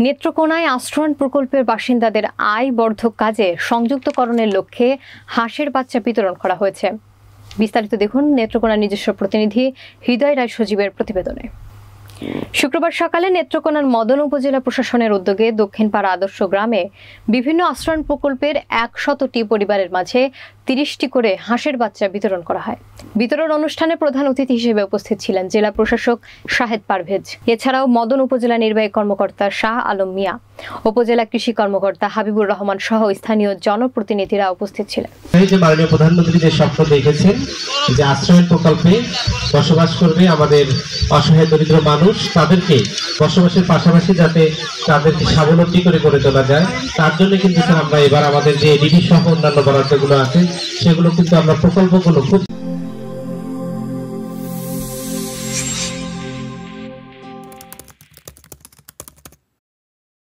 নেত্রকোনায় আশ্রয়ণ প্রকল্পের বাসিন্দাদের আয় বর্ধক কাজে সংযুক্তকরণের লক্ষ্যে হাঁসের বাচ্চা বিতরণ করা হয়েছে। বিস্তারিত দেখুন নেত্রকোনার নিজস্ব প্রতিনিধি হৃদয় রায় সজীবের প্রতিবেদনে। শুক্রবার সকালে নেত্রকোনার মদন উপজেলা প্রশাসনের উদ্যোগে দক্ষিণপাড়া আদর্শ গ্রামে বিভিন্ন আশ্রয়ণ প্রকল্পের 100টি পরিবারের মাঝে 30টি করে হাঁসের বাচ্চা বিতরণ করা হয়। বিতরণ অনুষ্ঠানে প্রধান অতিথি হিসেবে উপস্থিত ছিলেন জেলা প্রশাসক শাহেদ পারভেজ। এছাড়াও মদন উপজেলা নির্বাহী কর্মকর্তা শাহ আলম মিয়া, উপজেলা কৃষি কর্মকর্তা হাবিবুর রহমান সহ স্থানীয় জনপ্রতিনিধিরা উপস্থিত ছিলেন। মাননীয় প্রধানমন্ত্রী যে স্বপ্ন দেখেছেন যে আশ্রয়ণ প্রকল্পে বসবাস করবে আমাদের অসহায় দরিদ্র মানুষ, তাদেরকে বসবাসের পাশাপাশি যাতে তাদেরকে স্বাবলম্বী করে গড়ে তোলা যায়, তার জন্য কিন্তু আমরা এবার আমাদের যে এডিবি সহ অন্যান্য বরাদ্দগুলো আছে সেগুলো কিন্তু আমরা প্রকল্পগুলো খুব